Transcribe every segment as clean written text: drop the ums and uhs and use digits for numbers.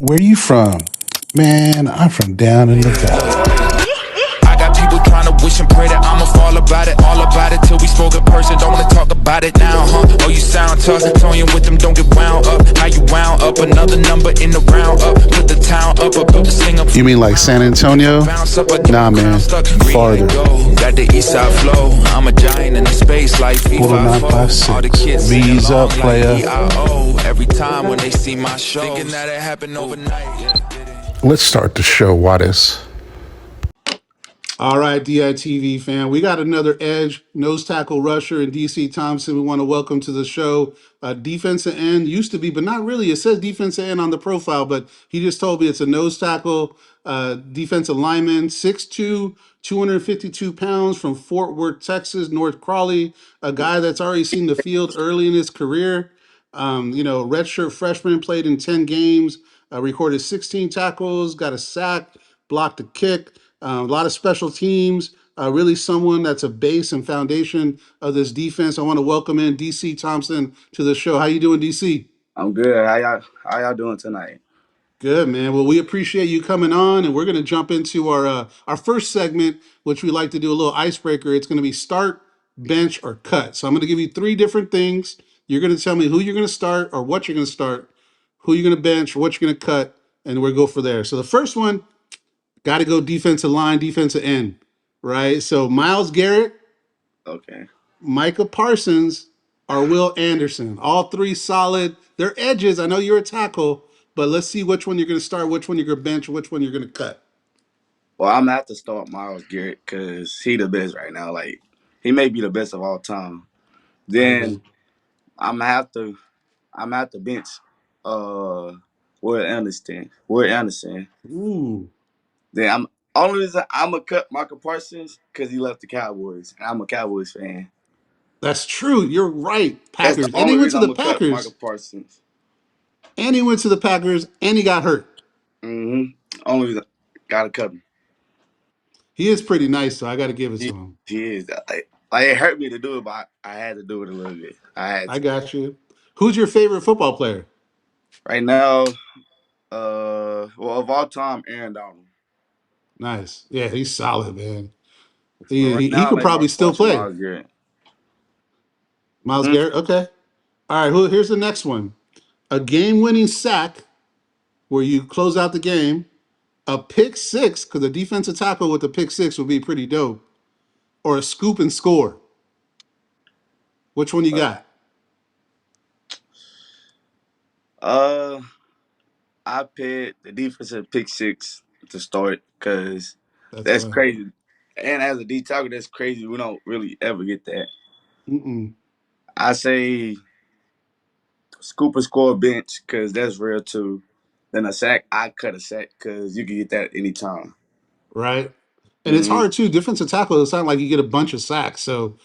Where you from? Man, I'm from down in the valley. I got people trying to wish and pray that I'ma fall about it, all about it till we spoke in person. Don't wanna talk about it now, huh? Oh, you sound tough. Toying with them, don't get wound up. How you wound up? Another number in the round up. Put the town up, I built the sling up. You mean like San Antonio? Nah, man, farther. Got the east side flow. I'm a giant in the space like FIFA. All the kids V's up, player. Every time when they see my show, thinking that it happened overnight. Let's start the show, Wattis. All right, DITV fan. We got another edge nose tackle rusher in DC Thompson. We want to welcome to the show. Defensive end used to be, but not really. It says defensive end on the profile, but he just told me it's a nose tackle, defensive lineman, 6'2", 252 pounds from Fort Worth, Texas, North Crowley. A guy that's already seen the field early in his career. Redshirt freshman, played in 10 games, recorded 16 tackles, got a sack, blocked a kick. A lot of special teams. Really, someone that's a base and foundation of this defense. I want to welcome in DC Thompson to the show. How you doing, DC? I'm good. How y'all doing tonight? Good, man. Well, we appreciate you coming on, and we're going to jump into our first segment, which we like to do a little icebreaker. It's going to be start, bench, or cut. So I'm going to give you three different things. You're going to tell me who you're going to start or what you're going to start, who you're going to bench, or what you're going to cut, and we'll go for there. So the first one, got to go defensive line, defensive end, right? So Myles Garrett, Okay. Micah Parsons, or Will Anderson. All three solid. They're edges. I know you're a tackle, but let's see which one you're going to start, which one you're going to bench, which one you're going to cut. Well, I'm gonna have to start Miles Garrett because he the best right now. Like he may be the best of all time. I Then agree. I'm gonna have to I'm gonna have to bench uh Will Anderson. Will Anderson. Ooh, Then I'm only reason I'm gonna cut Michael Parsons because he left the Cowboys and I'm a Cowboys fan. that's true. You're right. That's the Packers. And he only went to reason the I'm gonna cut Michael Packers. Parsons. And he went to the Packers, and he got hurt. Only reason gotta cut him. He is pretty nice, so I got to give it to He, him. he is like it hurt me to do it, but I had to do it a little bit. I had I to. got you. Who's your favorite football player? Right now, well, of all time, Aaron Donald. Nice. Yeah, he's solid, man. But He, right he, he now, I could make my probably still question play. Miles Garrett. Myles Mm, Garrett. Okay. All right. Here's the next one. A game-winning sack where you close out the game. A pick six, because a defensive tackle with a pick six would be pretty dope. Or a scoop and score. Which one you uh, got? uh, I picked the defensive pick six to start because That's that's fun. crazy. And as a D tackle, that's crazy. We don't really ever get that. Mm-mm. I say scoop and score bench because that's real too. Then a sack, I cut a sack because you can get that anytime. Right. And it's Mm-hmm. hard too. Defensive tackle. It's not like you get a bunch of sacks. So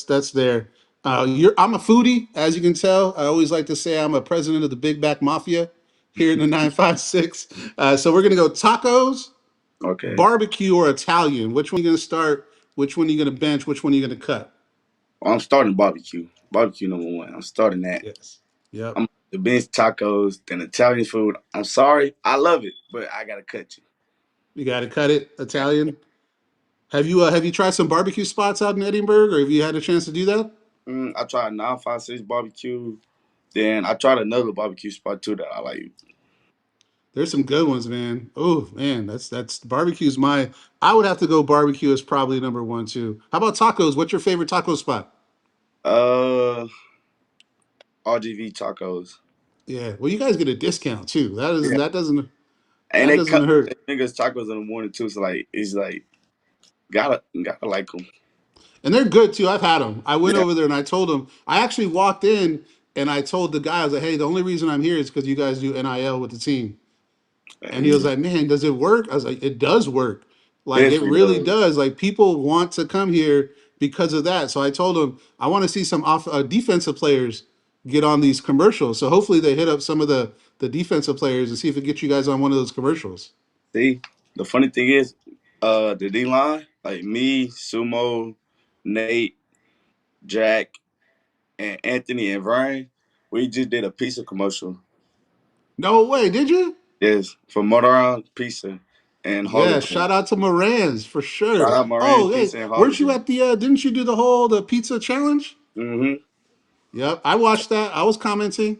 that's there. I'm a foodie, as you can tell. I always like to say I'm a president of the Big Back Mafia here in the 956. So we're gonna go tacos, Okay. barbecue, or Italian. Which one are you gonna start? Which one are you gonna bench? Which one are you gonna cut? Well, I'm starting barbecue. Barbecue number one. I'm starting that. Yes. Yep. I'm the bench tacos, then Italian food. I'm sorry, I love it, but I gotta cut you. You got to cut it. Italian. Have you tried some barbecue spots out in Edinburgh, or have you had a chance to do that? I tried 956 barbecue. Then I tried another barbecue spot too that I like. There's some good ones, man. Oh man, that's barbecue's my. I would have to go barbecue as probably number one too. How about tacos? What's your favorite taco spot? Uh, RGV tacos. Yeah, well, you guys get a discount too. Yeah, and That they doesn't cut hurt. niggas tacos in the morning too. So like, it's like gotta like them. And they're good too. I've had them. I went Yeah, over there and I told them. I actually walked in and I told the guy, I was like, "Hey, the only reason I'm here is because you guys do NIL with the team." And he was it like, "Man, does it work?" I was like, "It does work. Like it definitely really does. does. Like people want to come here because of that." So I told him I want to see some defensive players get on these commercials. So hopefully they hit up some of the defensive players and see if it gets you guys on one of those commercials. See, the funny thing is, the D line, like me, Sumo, Nate, Jack, and Anthony and Brian, we just did a piece of commercial. No way, did you? Yes, for Motown Pizza and Yeah, Holiday. shout out to Moran's for Shout sure. out Moran Oh, hey, Pizza and weren't you Holiday. at the didn't you do the pizza challenge? Mm-hmm. Yep, I watched that. I was commenting.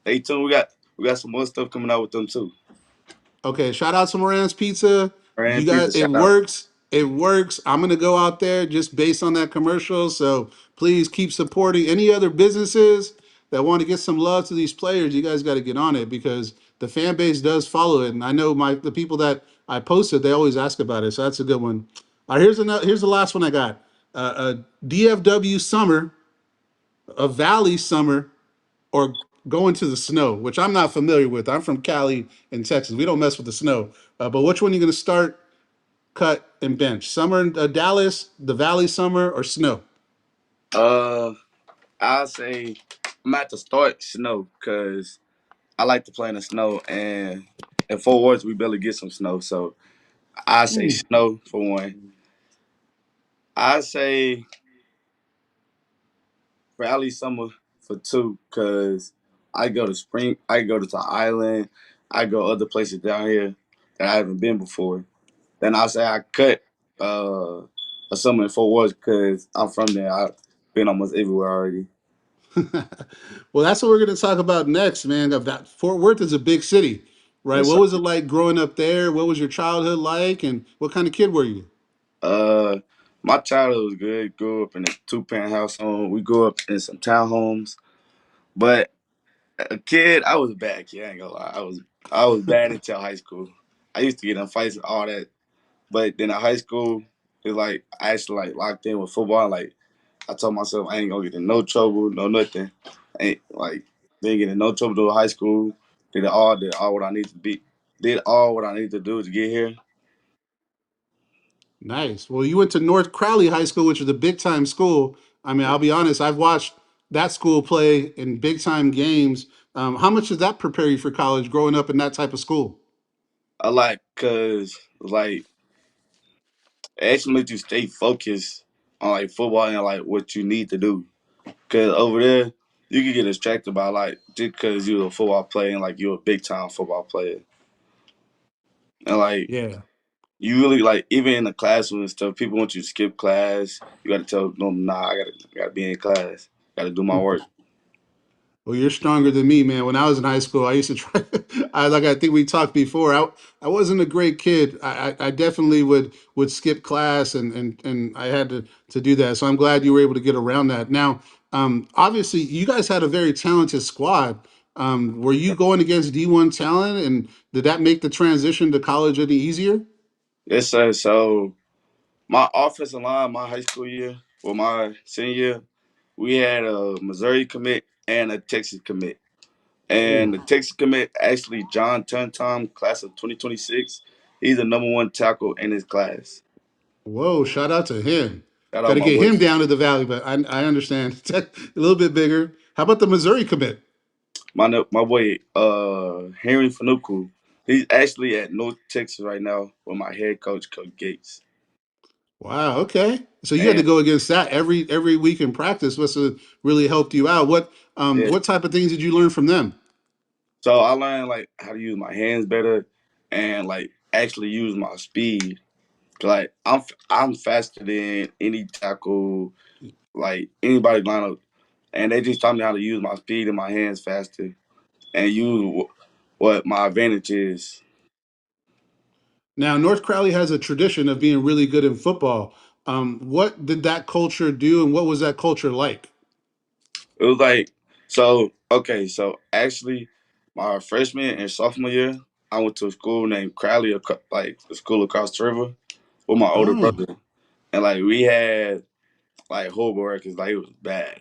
Stay tuned. We got some more stuff coming out with them too. Okay, shout out to Moran's Pizza. Moran You Pizza, got it shout out. works. It works. I'm gonna go out there just based on that commercial. So please keep supporting any other businesses that want to get some love to these players. You guys got to get on it because the fan base does follow it. And I know the people that I posted, they always ask about it. So that's a good one. All right, here's the last one I got. A DFW summer, a Valley summer, or going to the snow, which I'm not familiar with. I'm from Cali in Texas. We don't mess with the snow. But which one are you going to start, cut, and bench? Summer in Dallas, the Valley summer, or snow? Uh, I'll say I'm at the start snow because I like to play in the snow, and in Fort Worth we barely get some snow, so I say Hmm. snow for one. I say Rally Summer for two, cause I go to the island, I go other places down here that I haven't been before. Then I say I cut a summer in Fort Worth, cause I'm from there. I've been almost everywhere already. Well, that's what we're going to talk about next, man. Fort Worth is a big city, right? Yes, What sir. was it like growing up there? What was your childhood like, and what kind of kid were you? Uh, my childhood was good. Grew up in a two-parent household. We grew up in some townhomes, but a kid, I was a bad kid. I ain't gonna lie. I was bad until high school. I used to get in fights and all that. But then in high school, it's like I actually like locked in with football. Like I told myself I ain't gonna get in no trouble, no nothing. Ain't like didn't get in no trouble through high school. Did all what I need to be. Did all what I need to do to get here. Nice. Well, you went to North Crowley High School, which is a big time school. I mean, I'll be honest, I've watched that school play in big time games. How much did that prepare you for college growing up in that type of school? I like cause like it actually makes you stay focused on like football and like what you need to do. Cause over there you can get distracted by like just cause you're a football player and like you're a big time football player. And like Yeah. you really like even in the classroom and stuff, people want you to skip class. You gotta tell them, nah, I gotta be in class. Gotta do my work. Well, you're stronger than me, man. When I was in high school, I used to try. I think we talked before. I wasn't a great kid. I definitely would skip class, and I had to do that. So I'm glad you were able to get around that. Now, obviously, you guys had a very talented squad. Were you going against D1 talent, and did that make the transition to college any easier? Yes, sir. So my offensive line, my high school year, well my senior year, we had a Missouri commit and a Texas commit. And Ooh, the Texas commit actually John Tuntom, class of 2026. He's the number one tackle in his class. whoa! Shout out to him. Shout Got out to my get boy. him down to the valley, but I understand. A little bit bigger. How about the Missouri commit? My boy Henry Fanuku. He's actually at North Texas right now with my head coach, Coach Gates. Wow. Okay. So you had to And go against that every week in practice. Must have really helped you out. yeah, What type of things did you learn from them? so I learned like how to use my hands better and like actually use my speed. Like I'm faster than any tackle, like anybody lineup, and they just taught me how to use my speed and my hands faster and use what my advantage is. Now, North Crowley has a tradition of being really good in football. What did that culture do, and what was that culture like? It was like so okay, so actually my freshman and sophomore year, I went to a school named Crowley, like a school across the river with my older Oh, brother. And like we had like horrible records, like it was bad.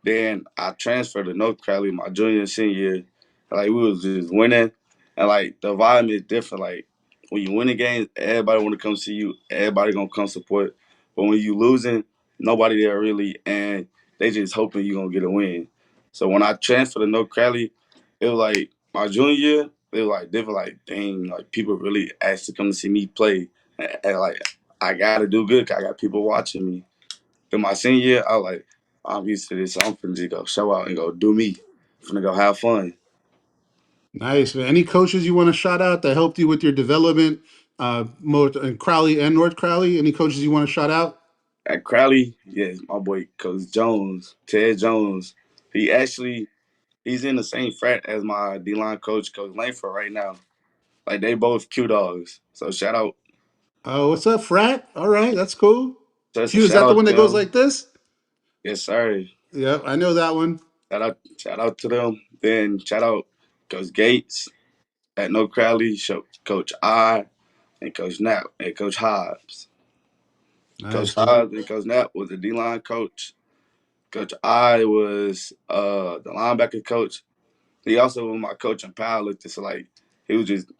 Then I transferred to North Crowley my junior and senior year. Like we was just winning, and like the vibe is different. Like when you winning games, everybody want to come see you. Everybody gonna come support. But when you losing, nobody there really, and they just hoping you gonna get a win. So when I transferred to North Crowley, it was like my junior year. It was like different. Like dang, like people really asked to come to see me play, and like I gotta do good. 'Cause I got people watching me. In my senior year, I was like, I'm used to this. So I'm finna just go show out and go do me. I'm finna go have fun. Nice, man. Any coaches you want to shout out that helped you with your development, in Crowley and North Crowley? Any coaches you want to shout out? At Crowley, yeah, my boy Coach Jones, Ted Jones. He actually he's in the same frat as my D line coach, Coach Langford, right now. Like they both Q dogs. So shout out, Oh, what's up, frat? All right, that's cool. so Q, is shout that the out one to that goes them. like this? Yes, sir. Yep, I know that one. Shout out to them. Then shout out Coach Gates at No Crowley, Coach I and Coach Knapp and Coach Hobbs. Coach Nice, man. Hobbs and Coach Knapp was the D line coach. Coach I was the linebacker coach. He also was my coach in powerlifting. So like he was just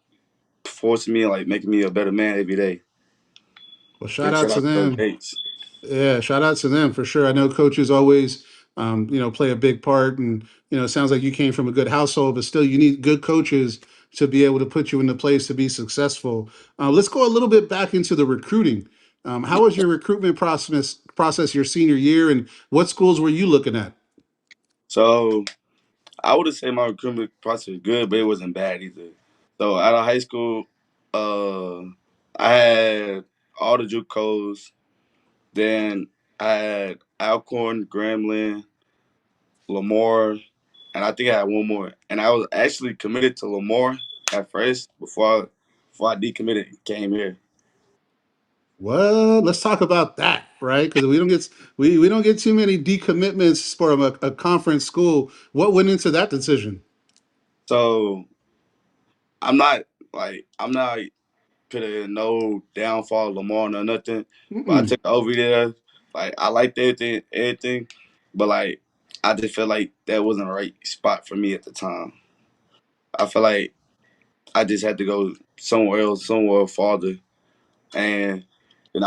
forcing me and like making me a better man every day. Well, shout Then out shout to out to Coach them. Gates. Yeah, shout out to them for sure. I know coaches always, play a big part, and it sounds like you came from a good household, but still, you need good coaches to be able to put you in the place to be successful. Let's go a little bit back into the recruiting. How was your recruitment process your senior year, and what schools were you looking at? So I would have said my recruitment process was good, but it wasn't bad either. So out of high school, uh, I had all the JUCOs. Then I had Alcorn, Grambling, Lamar, and I think I had one more. And I was actually committed to Lamar at first before I decommitted and came here. Well, let's talk about that, right? Because we don't get too many decommitments from a conference school. What went into that decision? So I'm not putting no downfall of Lamar or nothing. But I Mm-mm. took over there. Like I liked everything, but like I just felt like that wasn't the right spot for me at the time. I feel like I just had to go somewhere else, somewhere farther. And then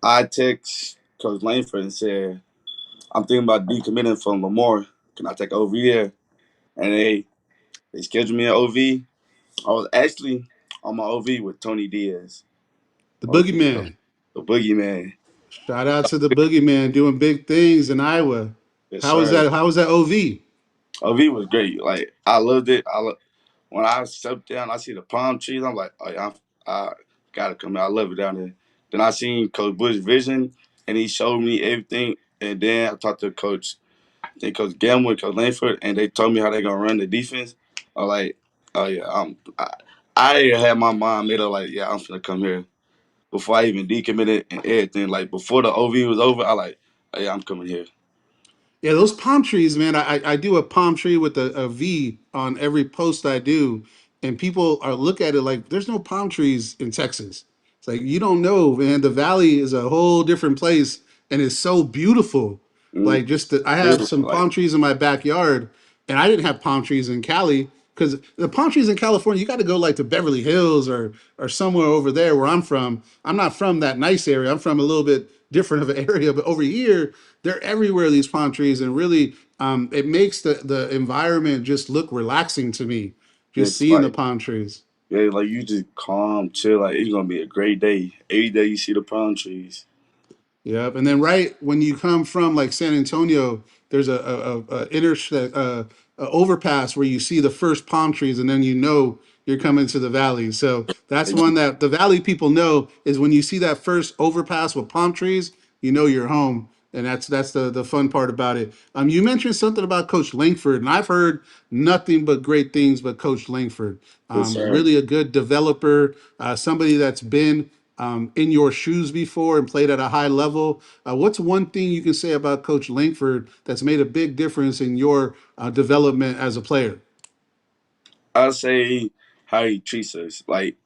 I text Coach Langford and said, I'm thinking about decommitting from Lamar. Can I take OV there? And they scheduled me an OV. I was actually on my OV with Tony Diaz. The I was the, boogeyman. the boogeyman. Shout out to the boogeyman doing big things in Iowa. Yes, How was sir. that? How was that OV? OV was great. Like I loved it. When I stepped down, I see the palm trees. I'm like, oh yeah, I gotta come out. I love it down there. Then I seen Coach Bush's vision, and he showed me everything. And then I talked to Coach Gamble and Coach Langford, and they told me how they gonna run the defense. I'm like, oh yeah, I had my mind made up. Like, yeah, I'm gonna come here before I even decommitted and everything. Like before the OV was over, I like, oh yeah, I'm coming here. Yeah, those palm trees, man. I do a palm tree with a V on every post I do, and people are look at it like there's no palm trees in Texas. It's like you don't know, man. The valley is a whole different place, and it's so beautiful. Mm, Like I have beautiful. some Like palm trees in my backyard, and I didn't have palm trees in Cali because the palm trees in California, you got to go like to Beverly Hills or somewhere over there where I'm from. I'm not from that nice area. I'm from a little bit different of an area, but over here they're everywhere. These palm trees, and really, it makes the environment just look relaxing to me. Just it's seeing the like palm trees. yeah, like you just calm, chill. Like it's gonna be a great day. Every day you see the palm trees. Yep. And then right when you come from like San Antonio, there's a overpass where you see the first palm trees, and then you're coming to the valley. So that's one that the valley people know is when you see that first overpass with palm trees, you're home. And that's the fun part about it. You mentioned something about Coach Langford, and I've heard nothing but great things about Coach Langford. Yes, sir. Really a good developer, somebody that's been in your shoes before and played at a high level. What's one thing you can say about Coach Langford that's made a big difference in your development as a player? I say how he treats us. Like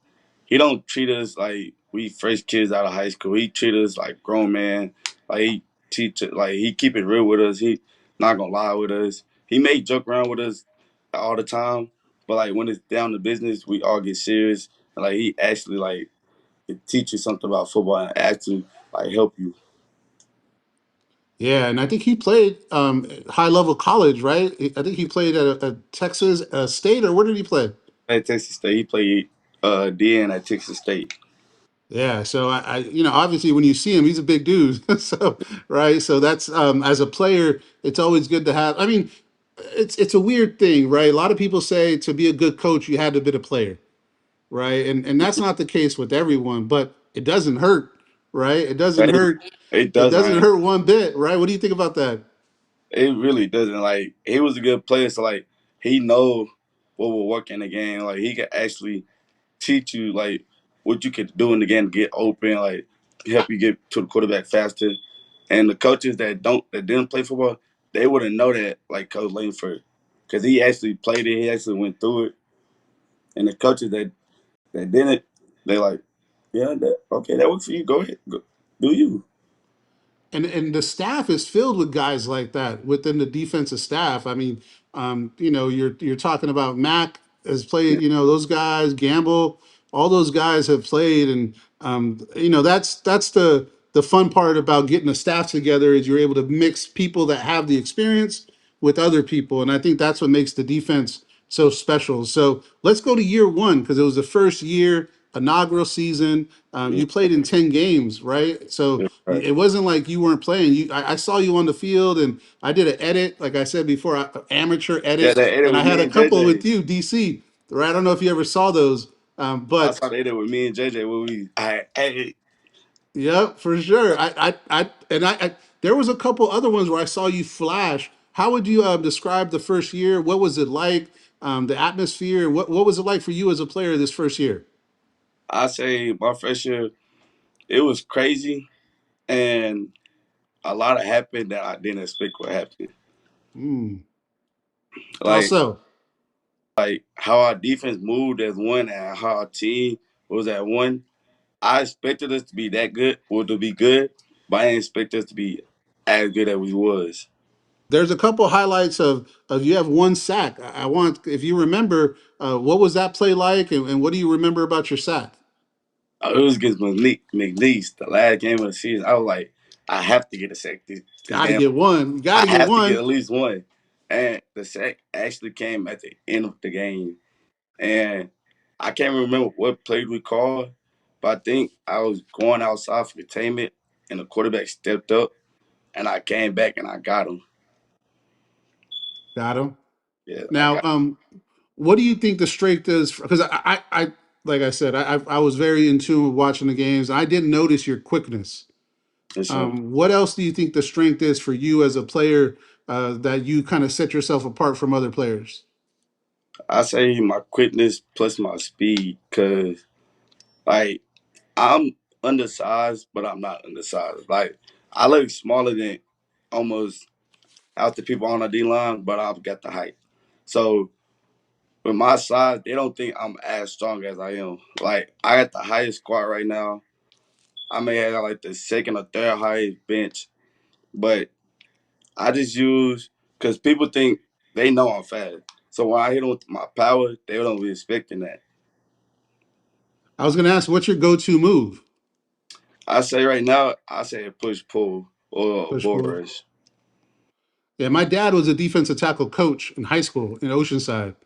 he don't treat us like we fresh kids out of high school. He treat us like grown man. Like he he keep it real with us. He not gonna lie with us. He may joke around with us all the time, but like when it's down to business, we all get serious. And like he actually like it teach you something about football and actually like help you. Yeah, and I think he played high level college, right? I think he played at a Texas State, or where did he play? At Texas State, he played DN at Texas State. Yeah, so obviously when you see him, he's a big dude. So right, so that's as a player, it's always good to have. I mean, it's a weird thing, right? A lot of people say to be a good coach, you had to be a player, right? And that's not the case with everyone, but it doesn't hurt, right? It doesn't It, hurt. it It doesn't. doesn't hurt one bit, right? What do you think about that? It really doesn't. Like he was a good player, so like he know what will work in the game. Like he can actually teach you like what you could do in the game to get open, like help you get to the quarterback faster. And the coaches that didn't play football, they wouldn't know that like Coach Langford, because he actually played it. He actually went through it. And the coaches that didn't, they like, yeah, okay, that works for you. Go ahead, do you? And the staff is filled with guys like that within the defensive staff. I mean, you're talking about Mac has played. Yeah, Those guys, Gamble, all those guys have played, and that's the fun part about getting a staff together is you're able to mix people that have the experience with other people, and I think that's what makes the defense so special. So let's go to year one because it was the first year, inaugural season. yeah, You played in 10 games, right? So yeah, right. it wasn't like you weren't playing. I saw you on the field, and I did an edit, like I said before, amateur Yeah, edit, that edit and I with had me a and couple with JJ. you, DC. Right? I don't know if you ever saw those, I but saw the edit with me and JJ where hey, yep, for sure. There was a couple other ones where I saw you flash. How would you describe the first year? What was it like? The atmosphere. What was it like for you as a player this first year? I say my first year, it was crazy and a lot of happened that I didn't expect would happen. Hmm. How Like so? how our defense moved as one and how our team was at one. I expected us to be that good or to be good, but I didn't expect us to be as good as we was. There's a couple highlights of you have one sack. I want if you remember what was that play like, and what do you remember about your sack? It was against McNeese, the last game of the season. I was like, I have to get a sack this Got to game. get one. You got I to get have to get one. at least one. And the sack actually came at the end of the game. And I can't remember what play we called, but I think I was going outside for containment, and the quarterback stepped up, and I came back and I got him. Got him. Yeah, I Now, got what do you think the strength is? Because like I said, I was very in tune with watching the games. I didn't notice your quickness. him. So What else do you think the strength is for you as a player that you kind of set yourself apart from other players? I say my quickness plus my speed, cause like I'm undersized, but I'm not undersized. Like I look smaller than almost half the people on the D line, but I've got the height. So with my size, they don't think I'm as strong as I am. Like I got the highest squat right now. I may have like the second or third highest bench, but I just use because people think they know I'm fast. So when I hit them with my power, they don't be expecting that. I was going to ask, what's your go-to move? I say right now, I say a push pull or a Push bull pull. rush. Yeah, my dad was a defensive tackle coach in high school in Oceanside.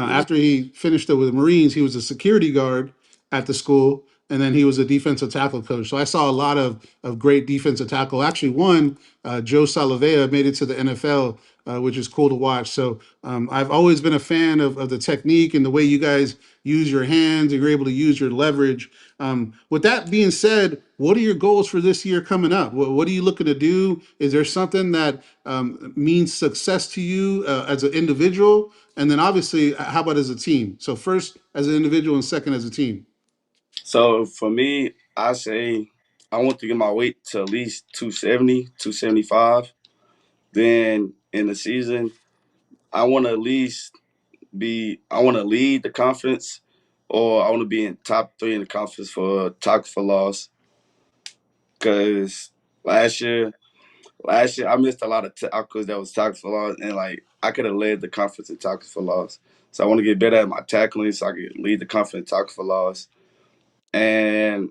Yeah. After he finished it with the Marines, he was a security guard at the school, and then he was a defensive tackle coach. So I saw a lot of great defensive tackle. Actually, one, Joe Salavea, made it to the NFL, which is cool to watch. So I've always been a fan of the technique and the way you guys use your hands and you're able to use your leverage. With that being said, what are your goals for this year coming up? What are you looking to do? Is there something that means success to you as an individual? And then obviously, how about as a team? So first as an individual and second as a team. So for me, I say I want to get my weight to at least 270, 275. Then in the season, I want to at least I want to lead the conference or I want to be in top three in the conference for tackle for loss. Because last year, last year I missed a lot of tackles that was tackles for loss, and like I could have led the conference in tackles for loss. So I want to get better at my tackling so I can lead the conference in tackles for loss. And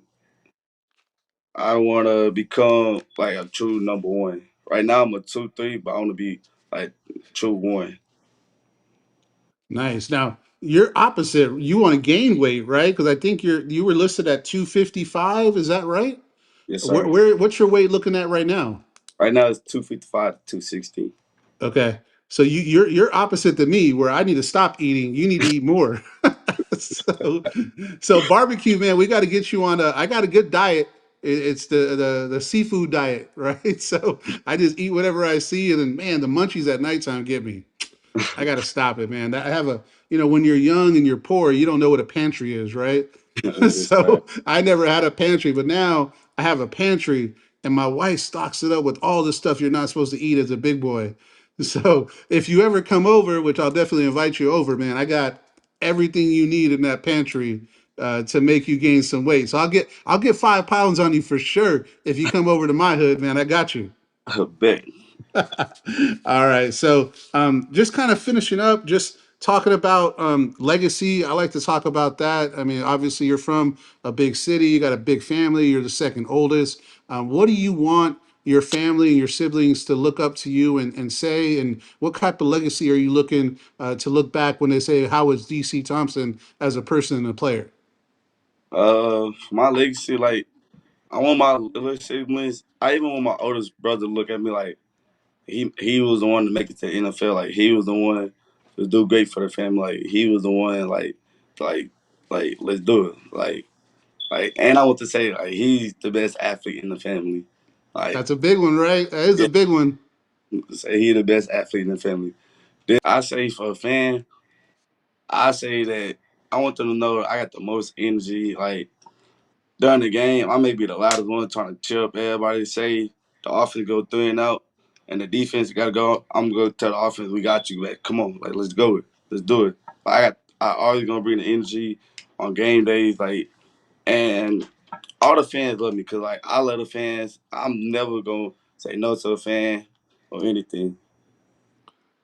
I want to become like a true number one. Right now I'm a 2-3, but I want to be like true one. Nice. Now you're opposite. You want to gain weight, right? Because I think you were listed at 255. Is that right? Yes, Where, sir. where what's your weight looking at right now? Right now it's 255 to 260. Okay. So you're opposite to me, where I need to stop eating. You need to eat more. so so barbecue, man. We got to get you on a. I got a good diet. It's the seafood diet, right? So I just eat whatever I see, and then man, the munchies at nighttime get me. I got to stop it, man. I have a, when you're young and you're poor, you don't know what a pantry is, right? It's So I never had a pantry, but now I have a pantry, and my wife stocks it up with all the stuff you're not supposed to eat as a big boy. So if you ever come over, which I'll definitely invite you over, man, I got everything you need in that pantry to make you gain some weight. So I'll get 5 pounds on you for sure if you come over to my hood, man. I got you. a bet. All right. So, just kind of finishing up, just talking about legacy. I like to talk about that. I mean, obviously, you're from a big city, you got a big family, you're the second oldest. What do you want your family and your siblings to look up to you and say? And what type of legacy are you looking to look back when they say, how was DC Thompson as a person and a player? My legacy, like I want my little siblings. I even want my oldest brother to look at me like he was the one to make it to the NFL. Like he was the one to do great for the family. Like he was the one like let's do it. And I want to say like he's the best athlete in the family. Like That's a big one, right? That is yeah, a big one. say he the best athlete in the family. Then I say for a fan, I say that I want them to know I got the most energy. Like during the game, I may be the loudest one trying to cheer up everybody. Say the offense go 3 and out, and the defense got to go. I'm gonna tell the offense, we got you. Like, come on, like let's go. Let's do it. I always gonna bring the energy on game days. Like, and all the fans love me because like I love the fans. I'm never gonna say no to a fan or anything.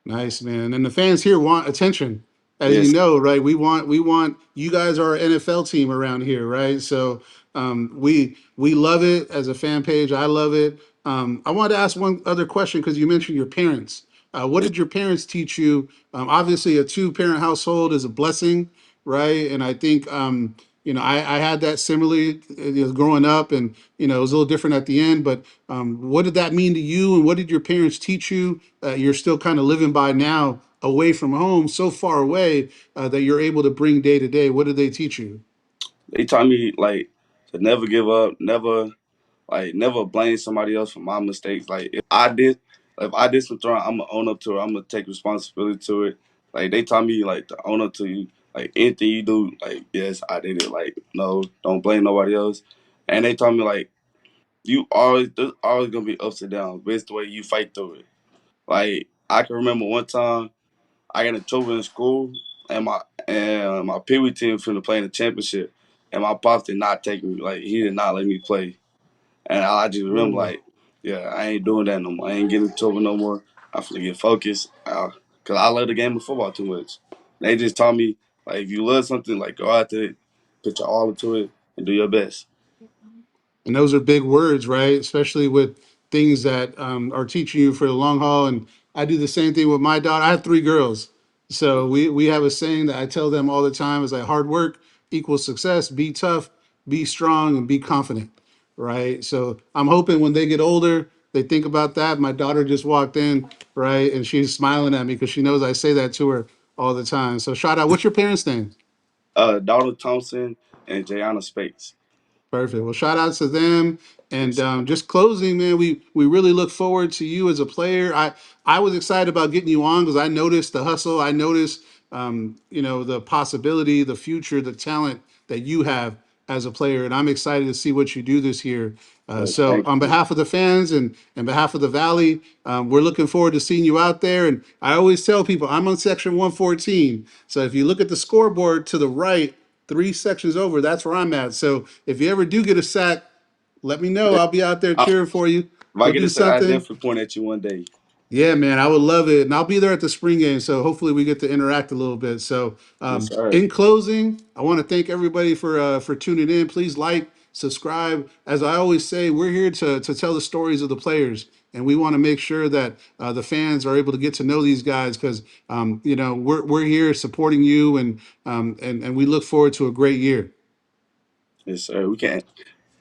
Nice, man. And the fans here want attention, as you Yes, know, right? We want you guys are our NFL team around here, right? So we love it as a fan page. I love it. I wanted to ask one other question because you mentioned your parents. What yes, did your parents teach you? Obviously, a two-parent household is a blessing, right? And I think I had that similarly growing up, and it was a little different at the end. But what did that mean to you, and what did your parents teach you? You're still kind of living by now, away from home, so far away that you're able to bring day to day. What did they teach you? they taught me like to never give up, never blame somebody else for my mistakes. Like if I did something wrong, I'm gonna own up to it. I'm gonna take responsibility to it. Like they taught me like to own up to you. Like anything you do, like yes, I did it. Like no, don't blame nobody else. And they taught me like there's always gonna be ups and downs, but it's the way you fight through it. Like I can remember one time I got in trouble in school, and my Pee Wee team was finna play in the championship, and my pops did not take me. Like he did not let me play. And I just remember, Ooh. like, yeah, I ain't doing that no more. I ain't getting in trouble no more. I'm finna get focused. Because I love the game of football too much. They just taught me, like, if you love something, like, go out there, put your all into it, and do your best. And those are big words, right? Especially with things that are teaching you for the long haul. And I do the same thing with my daughter. I have three girls. So we have a saying that I tell them all the time is like hard work equals success, be tough, be strong, and be confident, right? So I'm hoping when they get older, they think about that. My daughter just walked in, right? And she's smiling at me because she knows I say that to her all the time. So shout out, what's your parents' name? Donald Thompson and Jayana Spates. Perfect. Well, shout out to them. And Yes, just closing, man, we really look forward to you as a player. I was excited about getting you on because I noticed the hustle. I noticed, the possibility, the future, the talent that you have as a player. And I'm excited to see what you do this year. So, thank on you. behalf of the fans and behalf of the Valley, we're looking forward to seeing you out there. And I always tell people I'm on section 114. So, if you look at the scoreboard to the right, three sections over, that's where I'm at. So, if you ever do get a sack, let me know. Yeah. I'll be out there I, cheering for you. if I Go get do to say, I something. definitely point at you one day. Yeah, man, I would love it. And I'll be there at the spring game. So hopefully we get to interact a little bit. So Yes, sir. in closing, I want to thank everybody for tuning in. Please like, subscribe. As I always say, we're here to tell the stories of the players. And we want to make sure that the fans are able to get to know these guys because we're here supporting you and we look forward to a great year. Yes, sir. We can't.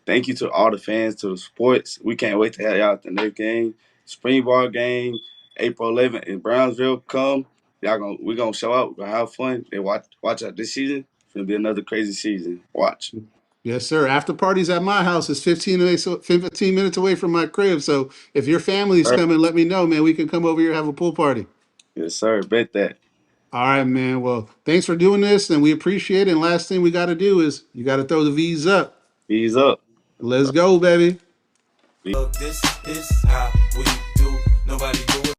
Thank you to all the fans, to the sports. We can't wait to have y'all at the next game, spring ball game, April 11th in Brownsville. Come, we gonna show out. We're gonna have fun and watch out this season. It's gonna be another crazy season. Watch. Yes, sir. After parties at my house is 15 minutes away from my crib. So if your family's All right. coming, let me know, man. We can come over here and have a pool party. Yes, sir. Bet that. All right, man. Well, thanks for doing this, and we appreciate it. And last thing we got to do is you got to throw the V's up. Ease up. Let's go, baby. This is how we do. Nobody do it.